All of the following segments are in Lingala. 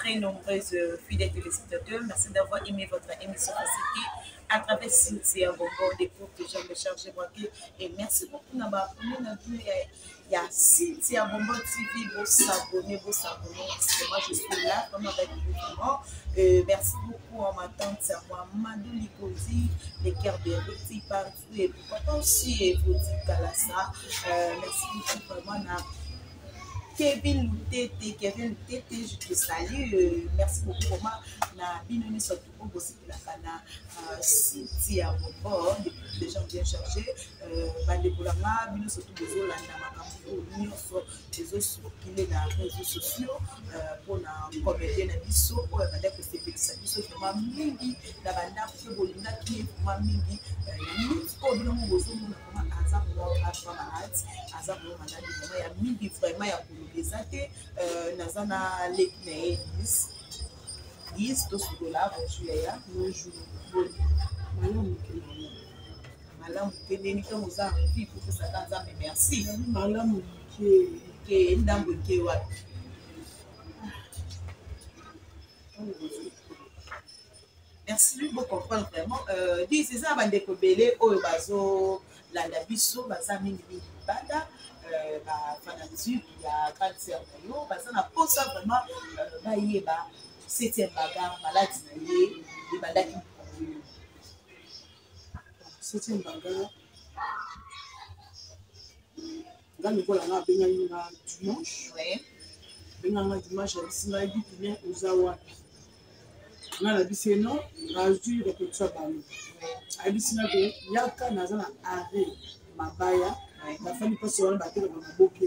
très nombreuses fidèles téléspectateurs. Merci d'avoir aimé votre émission Facilité à travers Cynthia Bongo, des groupes de gens de chargé braqué. Et merci beaucoup d'avoir il y a Cynthia Bongo TV, vous s'abonnez. Moi, je suis là, vraiment avec vous. Vraiment. Merci beaucoup à ma tante, à moi, Madou Likozi, les cœurs de Riti partout. Et pourquoi pas aussi, et vous dites Kalasa. Merci beaucoup, vraiment. Kevin Lutete, je te salue. Merci beaucoup pour moi. Na binoni surtout pour bosser la cana. Cynthia Bobo, les gens bien chargés. Bande pour la main, binoni surtout besoin là na makambo, nous sur les autres sur les réseaux sociaux pour na comédien na biso pour bande que c'est ça biso vraiment mingi na banda pour bolinga qui est vraiment mingi. Nous pour binoni besoin na comment azab pour malade, azab pour malade vraiment ya mingi vraiment ya des athées, Nazana Lekne, Is, Tosugola, Votuya, Noju, Malam, Kenika, Moza, pour que ça t'en mais merci. Malam, qui est Ndambo Kewa. Merci beaucoup, comprendre vraiment. Dis, c'est ça, Bande Kobele, Oebazo, Landabiso, Bazami, Bada. Fanatique, il y a cancer de l'eau, parce qu'on a posé ça vraiment, septième bagarre, maladie, les maladies. Septième bagarre. Dans le vol, on a bien dimanche. Oui. Bien dimanche, on a dit qu'il y a aux Awapi. On a dit c'est non, on a dit que tu as parlé. On a dit qu'il y a un arrêt, Mabaya. La famille passe sur le bateau de la boucle.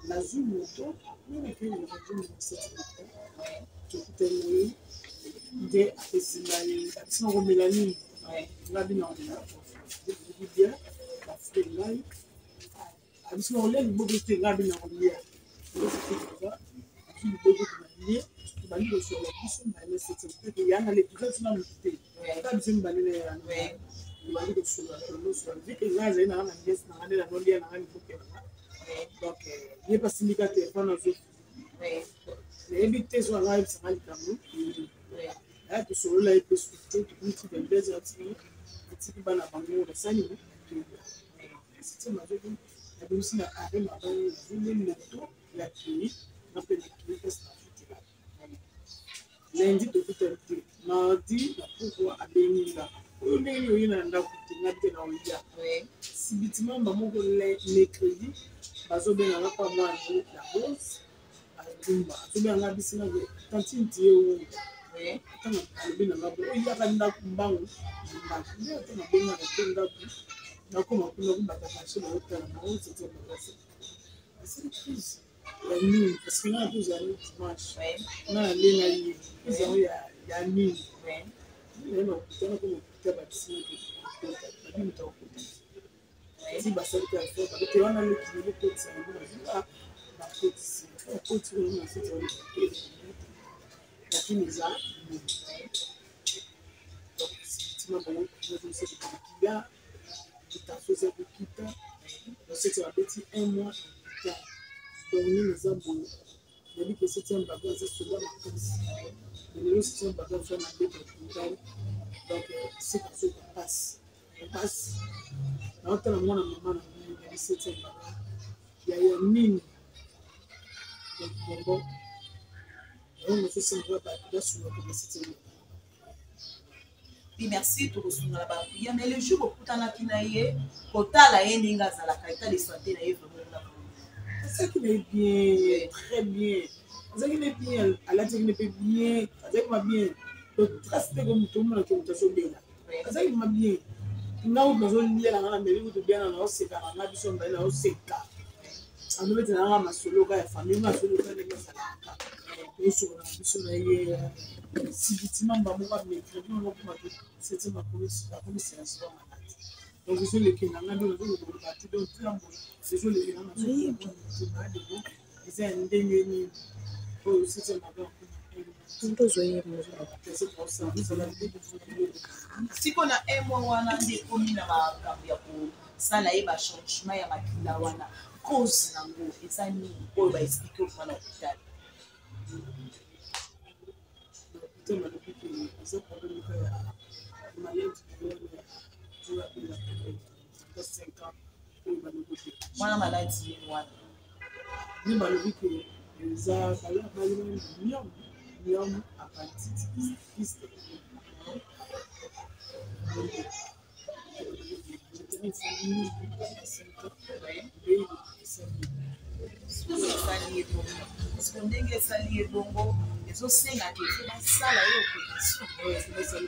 La zone moto, nous avons fait une radio de 7 minutes. Qui était des Apessimali, Apessimali Mélanie, Rabina, bien, la fille de l'ail. Apessimali, le beau de Rabina, il y a un épisode sur la montée. Donc, il n'y a pas de syndicat téléphone en fait. Les invités sont là, ils sont là, ils là, tu seras là, ils peuvent souhaiter, tu peux te faire des articles, tu peux pas abandonner le salut. C'est ma vie. La douce n'a pas de moto, la clinique, on peut la clinique, lundi, de tout un peu. Mardi, la pouvoir à Béninga. On est eu une andouille, si bâtiment, maman, mercredi, bazo bien la pas moi la rose à Dumba to bien la bisina de tantine tie o tant na bien la bo il y a pas nda kumbangu mba ndio tena bien na tenda na koma kuna kubata kasho na hotela na wote tena basi c'est triste la nuit parce que là vous allez dimanche na lena yi ils ya nuit non tena comme taba bisina que la nuit ta si basali te affaire parce que wana le qui le peut ça la côte on c'est lakini za donc si tu m'as je sais que tu as ta chose de quitter donc c'est un petit un mois donc nous avons il dit que c'est un bagage c'est dans la crise mais nous c'est un bagage dans la tête donc c'est ça se passe on passe na hata na mwana mama na mimi c'est ya nini donc bon on fait ça pour pas sur la cité. Puis merci tout sur la bakuya mais le jour où tu as kinaye kota la endinga za la qualité de santé na yego ça qui est bien très bien ça qui est bien à la technique est bien ça qui va bien le trace de comme tout le monde qui est sur bien ça qui va bien na u bazo lia na mbeli utu bien na oseka na biso mbele na oseka ando bete na masolo ka ya famille masolo ka de masala sur la biso na ye si bitima mbamo ka mercredi on va pas c'est ma police la police la soir donc je les qui na ngado na zo parti donc tlambo c'est je les na so na de bon ils ont ndenge ni oh c'est ma bon tout zoyer mo c'est pour ça nous allons si qu'on a un mois wana de commune na makambo ya ko sala e ba changement ya makila wana cause nango ezani oyo ba expliquer au hôpital système alobi ke eza problème ka ya maladie oyo ya 5 ans oyo balobi te mwana maladie wana nde balobi ke eza myome hépatite kyste soki ndenge esali ebongo ezosengaka efe basala yo opération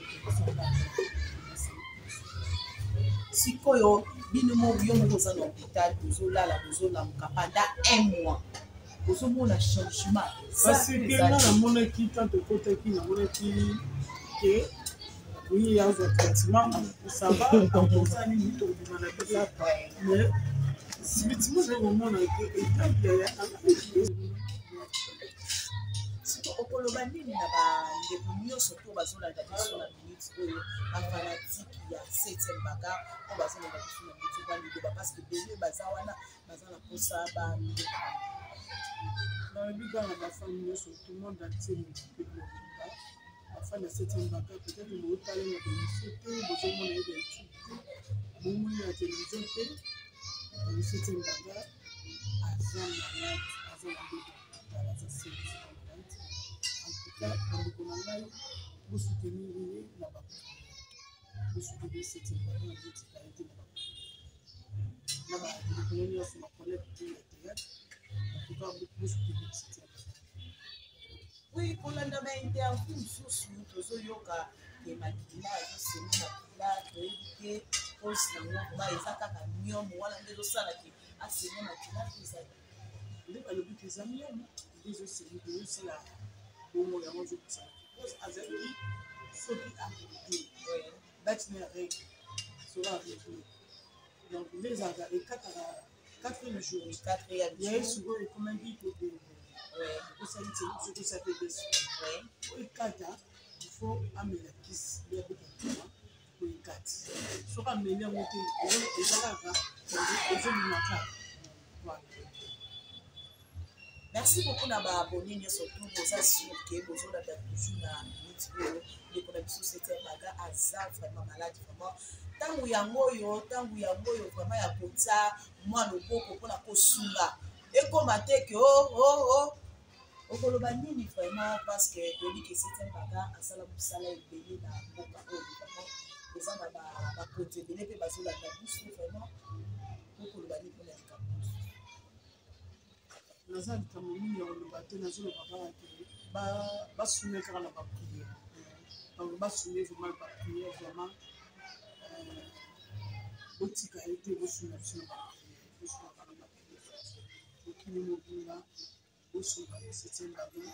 sikoyo bino yo moko oza na hôpital bozolala bozolamuka pendant 1 mois ozomona changement parce que nga namonaki tanto ekotaki namonaki ke oui azwa traitement ça va akosani mito kobima na biso mais sibitima oza komona ke étape ya siko okoloba nini na bandeko nyonso to bazolanda biso na minute oyo bafanatike ya 7e baga oyo bazolanda biso na minute baliloba parce que bele baza wana baza na mposa bandeko nalobi kaka na bafami nyonso tout le monde entier bafani ya 7e baga peut-être bootala na bénéfice te bozomona ye baétude te bomoni na télévision te 7e baga aza malade aza na ndekotala aza service malade en tout cas bandeko na ngai bosoutenir ye na bosoutenir 7e baga na botika ye te na bandeko nyonso bacollecte ya théâtre en tout cas bosoutenir 7e baga. Oui, kolanda bainterview mosusu tozoyoka makila ezosemi makila toyebi te posi yango ba eza kaka miomo wana nde ezosalaki asemi makila ezali nde balobi ke eza miomo nde ezosemi ezosala bomo yango ezokosala pose azalaki soki arrêté date na règle sera arrêté donc nde ezalaka ekataka 4e jour yaye sikoyo ekomaki kobe osali te soki osape desi oekata il faut amela kisi nde abetaka oekati soki ameli yango te eza kaka ezobimaka merci beaucoup na baabone nyonso tu boza sur ke bozolanda toujours na minute oyo ndeko na biso 7e baga aza vraiment malade vraiment ntango yango oyo vraiment ya kotia mwa loboko mpona kosunga ekoma te ke okoloba nini vraiment parce que toyebi ke 7e baga asala mosala ebele na mboka oyo vraiment eza na bakonzi ebele mpe bazolanda biso vraiment okoloba nini mpona likambo naza likambo mingi ya koloba te nazoloba kaka ke basume kaka na bapriere basume vraiment bapriere vraiment botika ye te bosunga biso na bapriere bosunga kaka na bapriere okili mobimba bosunga na 7e baga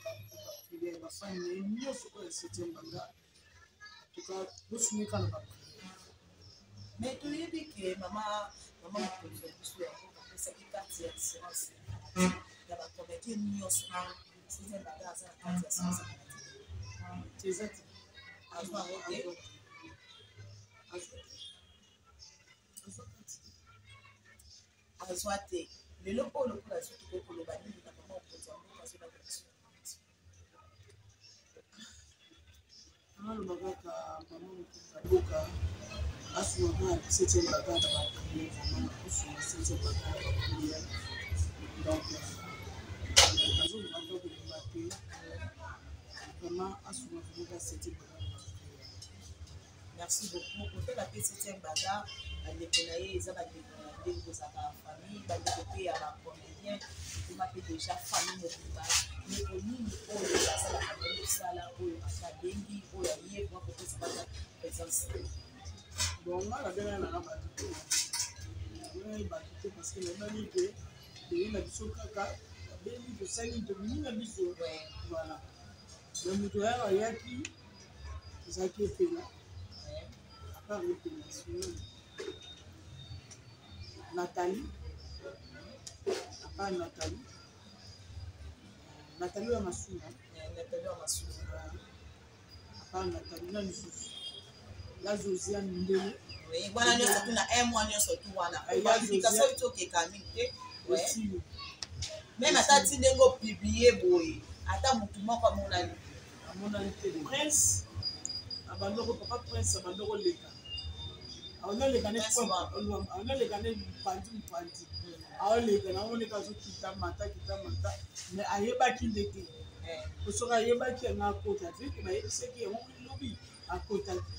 bapriere bafani na ye nyonso oyo ya 7e baga tuka bosunga kaka na bapriere mais toyebi ke mama mokonzi ya biso yango bapesaki karte ya assurance ya bacomédien nyonso 7e baga aza na karte ya assurance eza te azwa yango te azwa te lelo oyo lokola soki kokoloba nini na mama mokonzi ya mboka azolanda biso naloba kaka mama mokonzi ya mboka asunga na 7e baga na bapriere vraiment asunga 7e baga na bapriere donc azoloba kaka koloba te vraiment asunga vraiment 7e baga na bapriere. Merci beaucoup kotala mpe 7e baga bandeko na ye eza bandeko na ndenge kozaka famille bandeko mpe ya bacomédien ekoma mpe déjà famille mobimba ndeko nini oyo asalaka na mosala oyo akabengi oyo aye mwa kopesa bana présence bon nga nabengana nanga bato te nabengani bato te parce que nabani ke toye na biso kaka babengi tosali tomini na biso voilà me moto oyaka ayaki ezalaki epela apart epela sino Nathalie apart Nathalie oyo masuna apart Nathalie na lisusu la Josiane Ndele wana nyonso tu na 1 mois nyonso tu wana publication itokeka mingi te même ata ti ndenge opiblie boye ata motu moko amonani amonani te prince abandoko papa prince abandoko leka aonaleka ne mpandi aoleka namoneka azokita mata mais ayebaki nde te soki ayebaki yanga akota vike bayebisaki yango lobi akotaki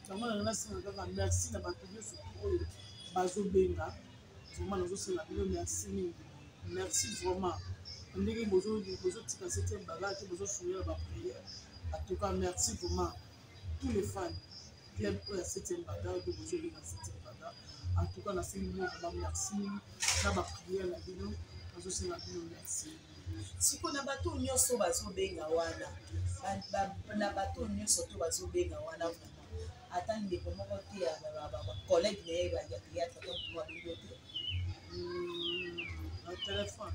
yango nanga nasenga kaka merci na bato nyonso oyo bazobenga vraiment nazosenga bino merci mingi merci vraiment ndenge bozotika 7e baga te bozosourir baprière en tout cas merci vraiment tous les fans club oyo ya 7e baga oyo bozobenga 7e baga en tout cas nasengi bino vraiment merci na baprière na bino nazosenga bino merci siko na bato nyonso bazobenga wana na bato nyonso to bazobenga wana vraiment ata ndeko moko te ya bacollègue na ye ya théâtre to mwa bingo te na téléphone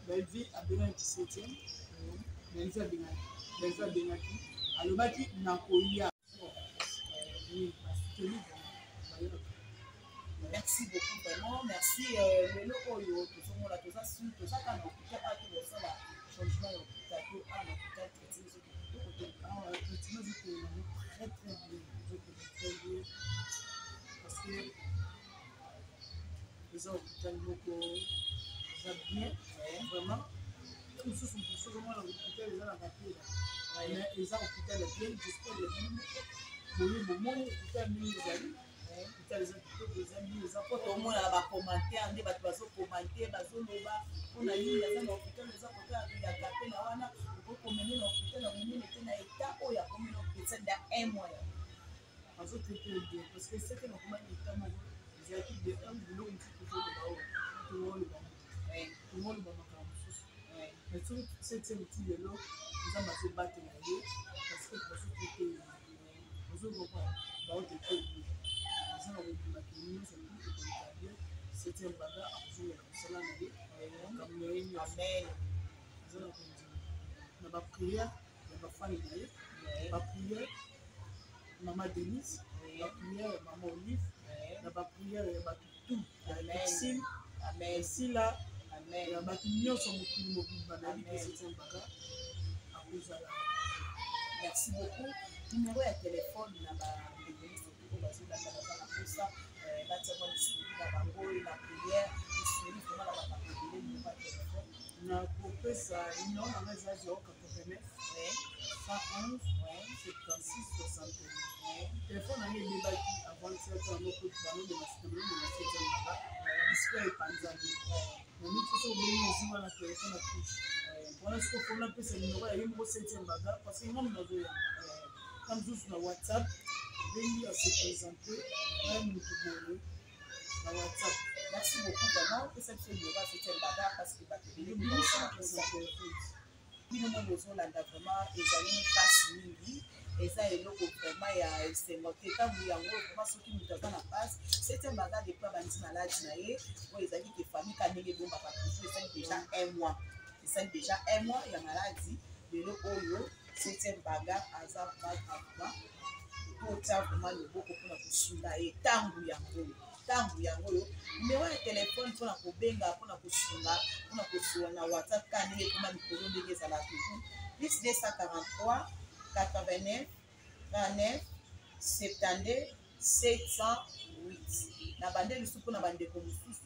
Belvi abengaki 7e Belvi abengaki alobaki nakoya merci beaucoup vraiment merci lelo oyo tozomona toza kana okuta ate bosala changement ya okuta to ana okuta traité ezoki kitoko te traitement ezokolana très très bien parce que eza hôpital moko eza bien vraiment mosusu ozomona hôpital eza na kapela mais eza hôpital ya bien j'espère ya bien boye bomoni hôpital mingi ezali hôpital eza kitoko eza bien eza po tomona na bacommentaire nde bato bazokomante bazoloba mpona nini aza na hôpital eza kota ya kapela wana okokomene na hôpital ya monene te na état oyo akomi na hôpital ya 1 mois azotraite bien parce que seke nakomani état moko ezalaki de biloko mosusu tozoloba oyo tongoloba makambo mosusu mais soki 7e ti lelo nzambe azobatela ye parce que bazotraite ozokopa baotraite ye eza na kobimaki nyonso tokoleka bien 7e baga akozongela mosala na ye makambo na ye nyonso eza na kondima na baprière ya bafani na ye baprière mama Denise baprière ya mama Olive na baprière ya bato tout ya exil esila ya bato nyonso mokili mobimba na yebi ke 7e baga akozala merci beaucoup numéro ya téléphone na baéglise oyo bazolanda baza na posa batiango lisuli na bango na prière lisuli vraimen na bakambo ebele numéro ya téléphone na kopesa numéro nanga eza 089 111 76 61 telefone nange ebebaki avant-hier to yango koti bango de na 7e baga display epanzani na miki so obengi ozinga na telefone na touche wana siko fona apesa numéro ya ye moko 7e baga parce que ngami nazoyamba na mosusu na whatsapp obengi ase présente na motu boye na whatsapp merci beaucoup vraiment opesa biso numéro ya 7e baga parce que bato ebele bino mo bozolanda vraiment ezali mpasi mingi eza eloko vraiment ya esengo te ntango yango vraiment soki moto aza na mpasi 7e baga depuis abandi maladi na ye oyo ezali ke famille ka ndenge ebombaka toujours esali déjà 1 mois esali déjà 1 mois ya maladi lelo oyo 7e baga aza vraiment otia vraiment loboko mpona kosunga ye ntango yango oyo numero ya telefone mpona kobenga mpona kosunga mpona kosunga na whatsapp ka ndenge ekoma likolo ndenge ezala toujours plus 243 89 29 72 708 na bande lisusu mpona bandeko mosusu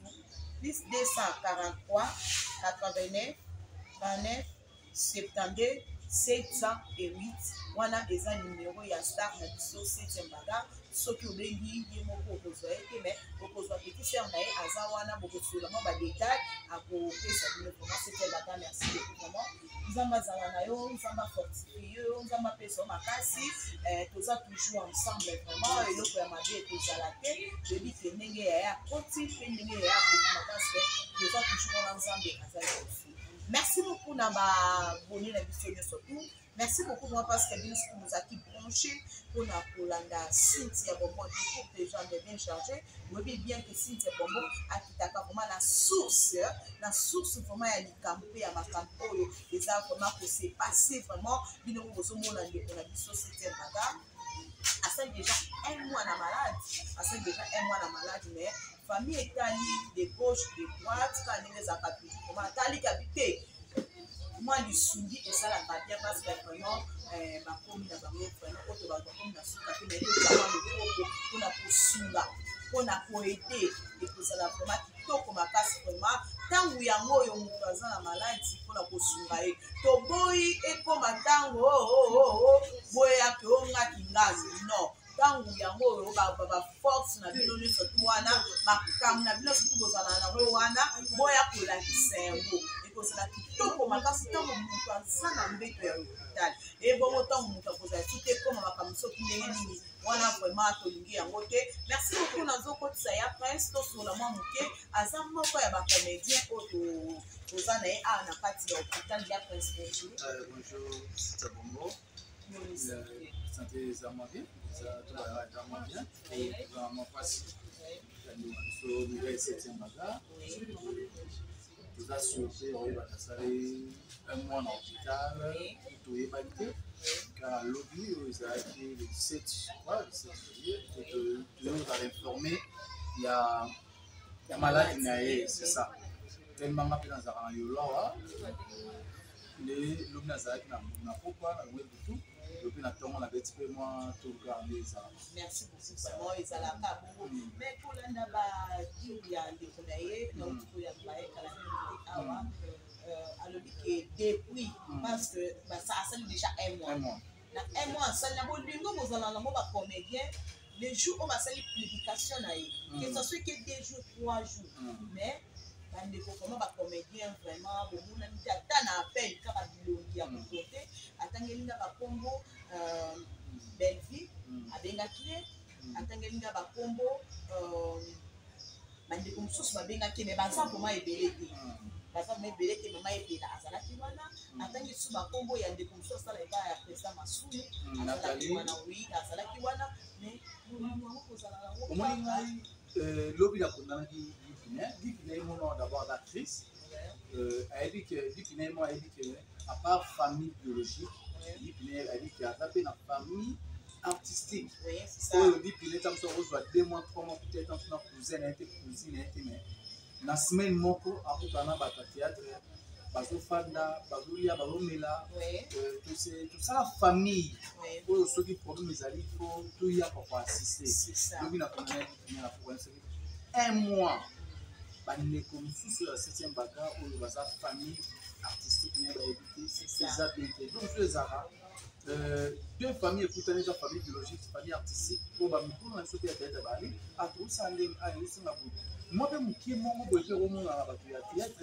plus 243 89 29 72 708 wana eza numero ya star na biso 7e baga soki obengi ye moko okozwa ye te mais okozwa petit sere na ye aza wana bokosola mwa badetail akopesa bino vraiment 7e baga merci beaucoup vraiment nzambe azala na yo nzambe afortifie yo nzambe apesa yo makasi toza toujours ensemble vraiment eloko ya mabe ekozala te toyebi ke ndenge yaya akoti mpe ndenge yaya akobima parce que toza toujours wana nzambe azali kosu merci beaucoup na babone na biso nyonso tout merci beaucoup moi parce que bien sûr nous acquis branché pour na kolanda Cynthia Bonbon pour que les gens bien chargé oyebi bien que Cynthia Bonbon akitaka vraiment na source vraiment ya likambo mpe ya makambo oyo eza vraiment ko se passer vraiment bino bozomona ndeko na biso 7e baga asali déjà 1 mois na malade mais famille etali de gauche de droite quand ndenge ezalaka toujours comment atali kabite moi du suivi et ça la bien parce que vraiment ma commune na bango vraiment auto ba comme na suka que mais on a pour sunga on a pour aider et que ça la vraiment kitoko makasi vraiment tangu yango yo mukaza na maladie mpona kosunga ye toboyi ekoma ntango boya ke ongaki ngazi non ntango yango oyo baforce na bino nyonso tu wana makambo na bino soki bozala nango wana boya kolakisa yango ekozala kitoko makasi ntango moto aza na mbeto ya hôpital ebongo ntango moto akozala soki ekoma makambo soki ndenge nini wana vraiment tolingi yango te merci beaucoup nazokotisa ya prince tosola mwa moke aza moko ya bacomédien oyo toza na ye awa na kati ya hôpital ya prince bonjour. Bonjour, c'est Bongo. Santé za moi bien, ça tout va être moi bien. Et vraiment facile. Sur le 7e bagarre. Nous avons souhaité un mois en hôpital, tout est validé. Car l'objet, ils ont été le 17 juillet, nous avons informé, il y a malade qui c'est ça. Tellement ma dans un yoloa, les l'obnazak n'a pas le tout. Depuis maintenant, on a petit peu moins tout regardé ça. Merci beaucoup. Vraiment, ils allaient pas beaucoup. Mais pour l'endaba, il y a des connaissances, donc il y a des awa, alors que depuis, parce que ça a déjà un mois. Un mois, ça n'a pas de nous, vous allez en avoir comédien. Les jours où on va faire les publications, que ce soit que 2 jours, 3 jours. Mais comment va comédien vraiment bon na tata na appel kaka bilongi ya côté atangelinga ba kombo belle vie abenga clé atangelinga ba kombo bande comme sous ba benga ke me baza pour moi ebelete baza me belete mama ebela azala ki wana atangi sous ba kombo ya ndeko sous sala eba ya président Masulu azala ki wana oui azala ki wana mais nous kozala ngo lobby la kondana ki Guy mon d'abord d'actrice. Elle dit que à part famille biologique, elle dit qu'il a tapé dans famille artistique. Oui, c'est ça. Dit qu'il est en train de 2 mois, 3 mois, peut-être en train de cousine, mais la semaine moko à Koutana Bata Théâtre, Bazofanda, Bazolia, Bazomela, tout ça la famille. Pour ceux qui produisent mes alliés, il faut tout y avoir pour assister. C'est ça. Donc, il a pour un mois. Les commissions sur la 7e bagarre où il y a sa famille artistique c'est ça bien fait. Donc je les arrête. 2 familles écoutant les familles biologiques, famille artistique, pour me la sauter à tête à Bali, à tout ça, à Singapour. Moi, même qui est mon beau au monde à la théâtre,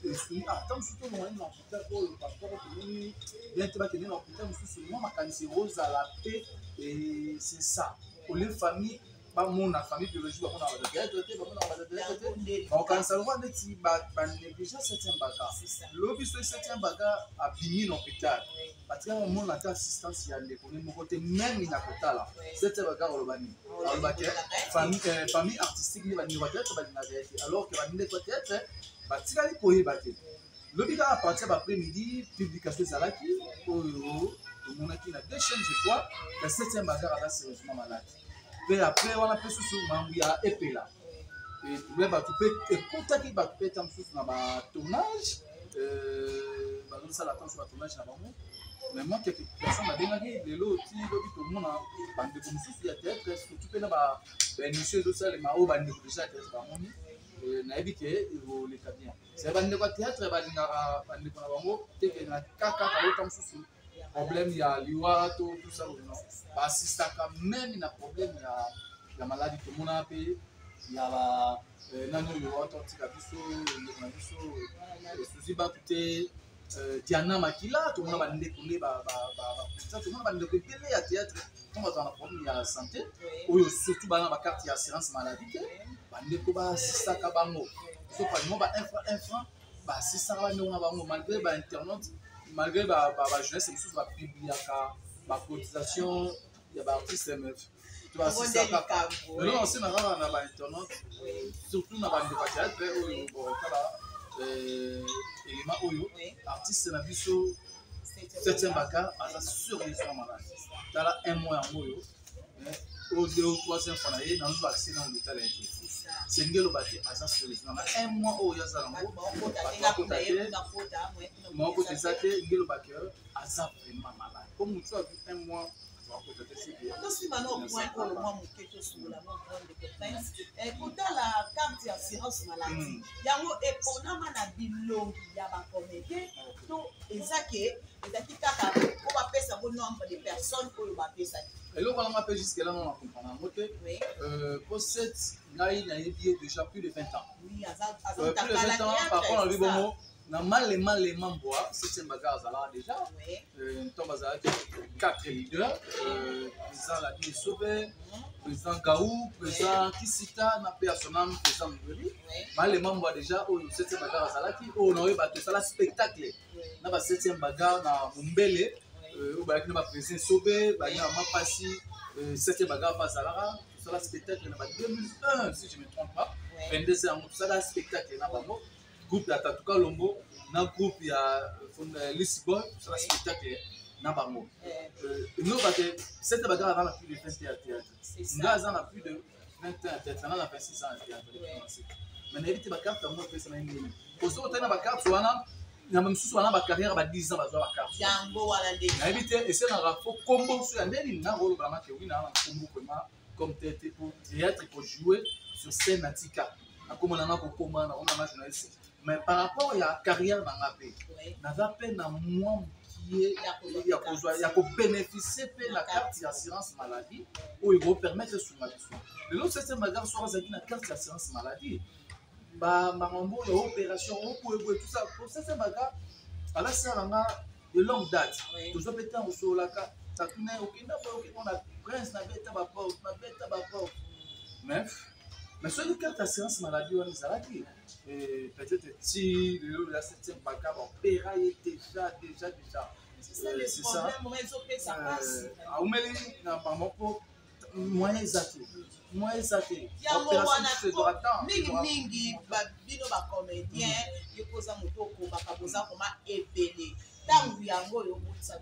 je suis attends surtout dans l'hôpital pour le passeport pour nous. Bien tu vas tenir l'hôpital, je suis seulement ma canisse rose à la paix et c'est ça. Pour les familles. Pas mon famille biologique, on a déjà traité, on quand ça voit des petits déjà 7e bagarre. L'objet sur 7e bagarre a fini l'hôpital. Parce que mon assistance il y a des mon côté même il a côté là. 7e bagarre au bani. Famille artistique ni va ni peut-être va ni alors que va ni peut-être va tirer pour y battre. L'objet à partir d'après-midi publication Zalaki au mon qui a 2 chaînes je crois. La 7e bagarre a sérieusement malade. Et après, on a fait sous il y a épée là. Et tu peux contacter dans le tournage. Nous ça l'attend sur le tournage là-bas. Mais moi, quelques personnes m'ont demandé de l'autre, tout le monde a bande de commissions sur la tête. Tu peux là-bas, monsieur de ça, les maos, bande de commissions sur la tête. Na dit que les cabiens. C'est bande de théâtre, bande de commissions. Tu peux na kaka autant sous problème il y a l'IWA tout ça parce que quand même il y a problème il y a la maladie que mon a payé il y a la nano l'IWA tout ça biso souci ba tout Diana Makila tout le monde va décoller ça tout le monde va décoller à théâtre quand on a problème il y a la santé ou surtout ba na carte d'assurance maladie ba ndeko ba sista ka bango so pas moi ba infra ba sista ba ndonga bango malgré ba internet malgré la jeunesse, il y a publié la cotisation, il y a des artistes tu vois, c'est ça. Mais là, on sait qu'on a internet, surtout dans la théâtre, élément oyo, artiste na biso 7e bagarre, à sûr qu'ils sont malades. Dans la 1 mois en oyo, au 2 ou 3e fois, dans le vaccin dans l'hôpital. c'est ngelo bate asa stress na un mois au yaza ngo moi côté ça te ngelo bate asa vraiment malade comme tu as vu un mois aussi maintenant point pour le mois moketo sur la bonne de province et pour la carte d'assurance maladie yango eponama na bilongi ya ba comédien to ezake kaka ko ba pesa bon nombre de personnes ko ba pesa et là on m'a fait jusque là on comprend moté pour cette ngai na yebi déjà plus de 20 ans oui plus de 20 ans par contre on dit bon normalement les membres c'est un bagage là déjà donc bazala 4 leaders président la vie sauvé président Gaou président Kisita na personne président Mbeli mais les membres déjà au 7e bagage là qui on aurait battu ça la spectacle na ba 7e bagage na Mbele au ba qui na président sauvé ba ya ma passi 7e bagage bazala ça la spectacle na 2001 si je me trompe pas 22 ans ça la spectacle na ba groupe ya Tatuka Lombo na groupe ya Lisbonne sur le spectacle na bango nous parce que cette bagarre dans la plus de 20 théâtre nous avons plus de 20 théâtre on a 26 ans théâtre mais n'évite ba carte moi pesa na ngini pour ça on a ba carte wana na même sous wana ba carrière ba 10 ans ba ba carte yango wala ndé n'évite et c'est na rafo combo sur ndeli na rolo ba ma que oui na combo comme théâtre pour jouer sur scène natika na comme on a ko koma na on a journaliste. Mais par rapport à la carrière dans la paix, nous avons peine à moi qui est il y a bénéficier de la carte d'assurance maladie où il va permettre de soumettre. Le lot c'est madame soit la carte d'assurance maladie. Bah marambo il y a opération tout ça pour ça c'est bagarre à la seranga de longue date. Toujours peut-être au sur la carte ça tourne aucun on a prince na beta ba pauvre mais sur les cartes d'assurance maladie on les a dit peut-être si le la 7e bagarre opéra déjà c'est ça a umeli na pamoko moyen exacté opération mingi bino ba comédien yekoza moto ko bakaboza koma ebele tangu yango yo botsa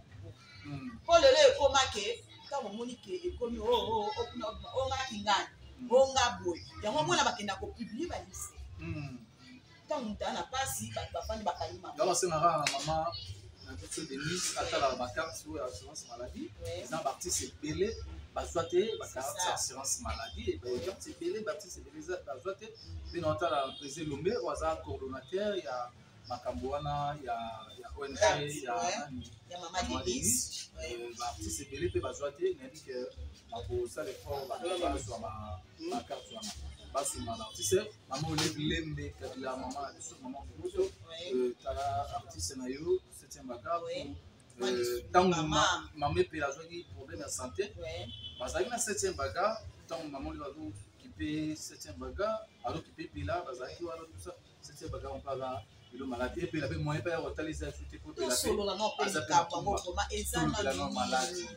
ko lelo ekomake tango monike ekomi o ngakingani bonga boy yango mona bakenda ko publier ba liste tant na pasi bafandi bakalima alors c'est na maman na biso Denise atala ba carte sur assurance maladie ça artiste belé ba soité ba carte assurance maladie et ba carte belé ba artiste belé ba soité bien otala président Lombe waza coordonnateur ya makambo wana ya ONG ya mama Denise ba artiste belé pe ba soité na dit que pour ça l'effort ba sur ma carte wana basi mala tu sais maman lembe kabila maman sur maman Bozo tala artiste na yo 7e bagarre tant maman pe la joie problème de santé bazaki na 7e bagarre tant maman lui va qui peut 7e bagarre alors qui peut là bazaki wala tout ça 7e bagarre on parle le maladie et puis la moyen pas retaler ça pour la solo la non pas comment ezana maladie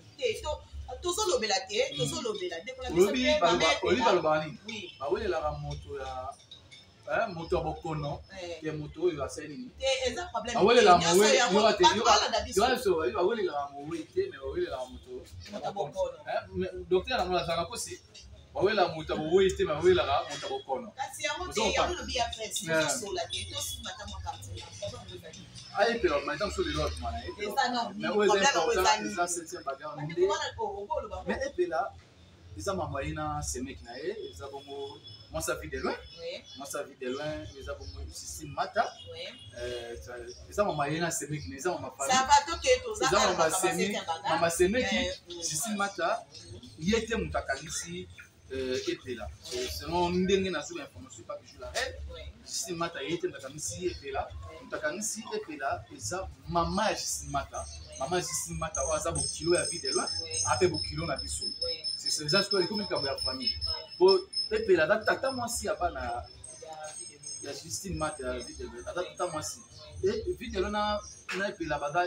tozolobela te tozolobela oui bawelela moto ya moto ya bokono ya moto oyo asali eza problème bawelela mowe bawelela mowe te mais bawelela moto ya bokono docteur na mona zanga kosi bawelela moto ya mowe te mais bawelela moto ya bokono kasi yango te yango lobi ya presse tozosola te tosimata mwa carte aïe pero maintenant sur les autres mais où est important ça 7e bagarre mais et puis là ils ont envoyé na semek na e ils ont bongo moi ça vit de loin ils ont bongo système mata ils ont envoyé na semek ils ont ma famille ça va toquer tout ça mama semek système mata yete mutakalisi et puis là selon ndenge na sur information pas que je la règle système mata yete mutakalisi et puis là takanisi epela eza mama ya Jisimata waza bokilo ya vie de loin ape bokilo na biso c'est ça ce que comme comme ya famille pour epela da tata mwasi ya bana ya Jisimata ya vie de loin da tata mwasi et vie de loin na epela baga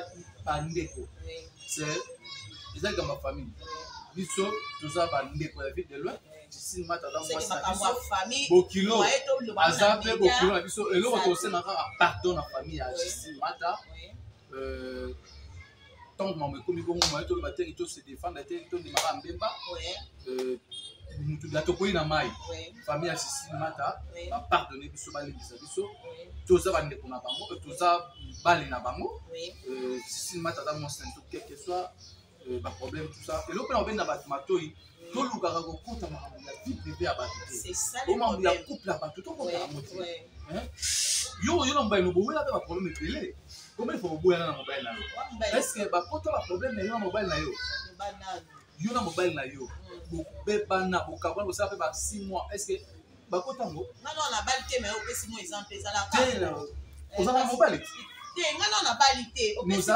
bandeko c'est eza comme ma famille biso toza bandeko ya vie de loin Jisimata da mwasi na biso bokilo azape bokilo na biso eloko tosenaka pardon na famille ya Jisimata tant que maman comme bongo moi to bater to se défendre te to ni mara mbemba mutu da tokoyi na mai famille ya Cécile Mata pardonner biso balingisa biso toza bandeko na bango toza bali na bango Cécile Mata dans mon sens quel que soit ba problème tout ça et l'autre on vient na bato matoi to lukaka ko kota makambo ya vie privée ya bato c'est ça o makambo ya couple ya bato to kota na moti yo na mobile no bowe la ba problème epele comment il faut bowe na mobile na yo est-ce que ba kota ba problème na mobile na yo yo na mobile na yo bebana bokabwana bosala mpe ba 6 mois est-ce que bakota ngo non na balite mais opesi mo exemple ezala ka ozala mobile te ngana na balite opesi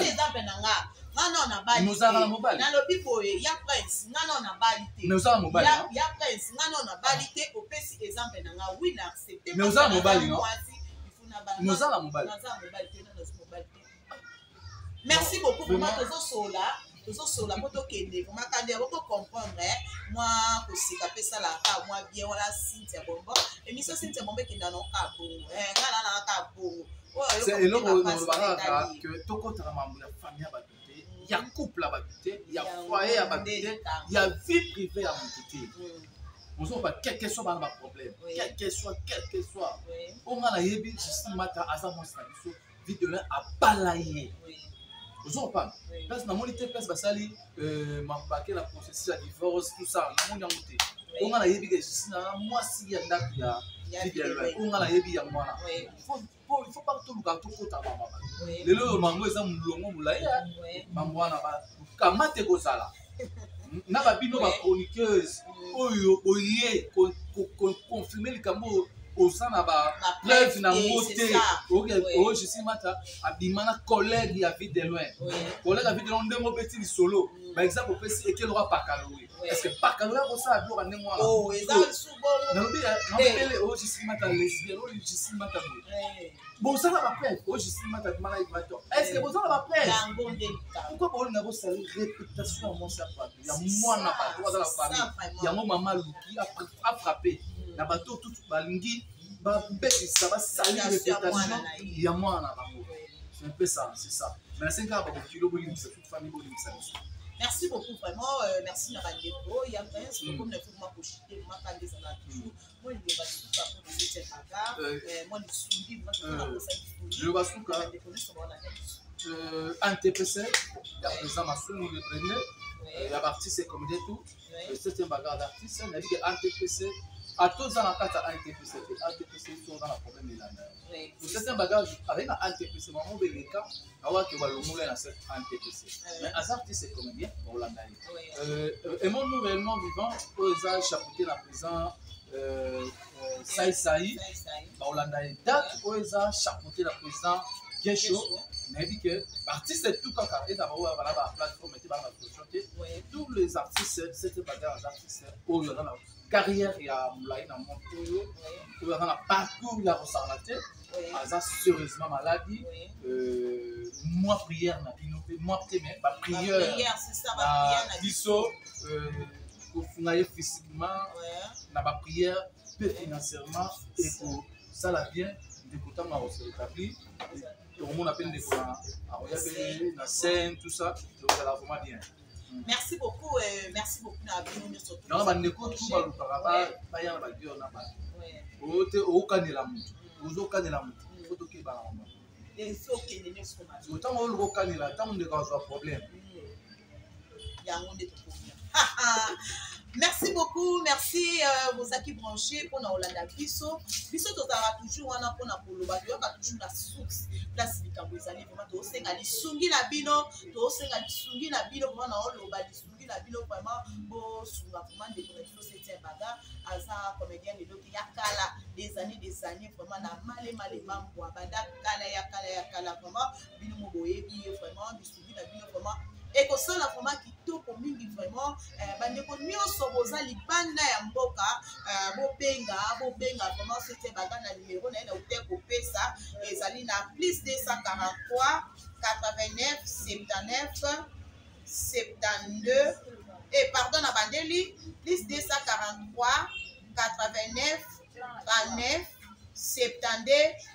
exemple na nga ngana na balite nozala mobile na lobi boye ya prince ngana na balite nozala mobile ya prince ngana na balite opesi exemple na nga oui na accepter mais ozala mobile non nozala mobile te na mobile te merci beaucoup vraiment tozosola po tokende vraiment kande boko comprendre moi kosika pesa la ka moi bien wala Cynthia Bombo émission Cynthia Bombo kenda no ka bo ngala na ka bo c'est eloko no balaka que tokotaka mambo ya famille ya bato te ya couple ya bato te ya foyer ya bato te ya vie privée ya moto te ozoba quel que soit bana ba problème quel que soit onga na yebi Cécile Mata aza mwasi na biso video na abala ye ozoba place na moni te place basali mabake na processus ya divorce tout ça na moni yango te onga na yebi ke Cécile na mwasi ya ndako ya video onga na yebi ya mwana il faut pas tout le gâteau kota mama lelo mango eza mulongo mulai mambo wana ba kamate kozala na babino ba chroniqueuse oyo oye confirmer likambo osana ba preuve na moté oyo Cécile Mata abimana collègue ya vie de loin collègue ya vie de loin ndemo beti li solo par exemple opesi ekelora pakalowe est-ce que pakalowe kosala biloko ndenge wana oh eza subo na lobi na bele oyo Cécile Mata lesbienne oyo Cécile Mata bozala ba preuve oyo Cécile Mata bimana ibato est-ce que bozala ba preuve pourquoi bolinga bosali réputation ya mwasi ya mwana bato bazala famille yango mama luki a frappé na bato tout balingi babetisa basali réputation ya mwana na bango c'est un peu ça c'est ça mais na 5 ans bakokilo bolimbisa toute famille bolimbisa biso merci beaucoup vraiment merci na bandeko ya prince comme na fuma ko chiter maka des ala toujours moi il va suka pour cette bagarre moi le suivi moi je va suka NTPC ya présent masomo le premier ya artiste comme des tout cette bagarre d'artiste na dit que NTPC à tous dans la carte à NTPC sont dans la problème de l'année. Pour certains bagages, avec la NTPC, maman Beleka, avoir que le dans cette NTPC. Mais à ça, c'est comme bien pour l'année. Et mon nous réellement vivant, pour les chapeauter la présent Saï, pour l'année. Date, pour les chapeauter la présent bien chaud. Mais dit que l'artiste est tout quand il y a la plateforme, tous les artistes, cette bagarre d'artistes, où il y a la carrière ya mulai na moto yo ko na parcours ya resarlaté aza sérieusement maladie moi prière na bino pe moi mais ba prière c'est ça ba prière na biso ko fungaye physiquement na ba prière peu financièrement et pour ça la bien de côté ma se rétablir on mon appelle des fois na scène tout ça donc ça va vraiment bien. Merci beaucoup na bino surtout. Non ba ndeko tout ba lukaka ba ya ba dio na ba. Ote okanela mutu. Ozokanela mutu. Foto ke ba mama. Et so ke ne so ma. Autant on le kanela, tant on ne a problème. Ya ngonde tout bien. Merci beaucoup, merci vos acquis branchés pour nous Olanda biso tozara toujours wana pour na koloba yo ka toujours la source place likambozali vraiment to senga lisungi na bino vraiment na oloba lisungi na bino vraiment bo sunga vraiment de pour cette baga aza comédien de l'autre yakala des années vraiment na male mambo banda kala vraiment bino mo boyebi vraiment lisungi na bino vraiment et que ça la vraiment qui tout comme vraiment bandeko nyonso boza libanda ya mboka bobenga vraiment c'était bagana numéro na hotel ko pesa ezali na plus 243 89 79 72 et pardon na bandeli plus 243 89 39 72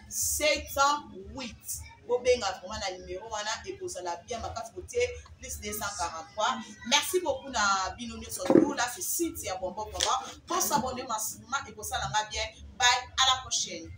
708 bobenga vraiment na numéro wana ekozala bien makasi kotie plus 243. Merci beaucoup na bino nyonso tout là c'est Cynthia Bombo Papa. Pour s'abonner massivement et pour ça la bien. Bye, à la prochaine.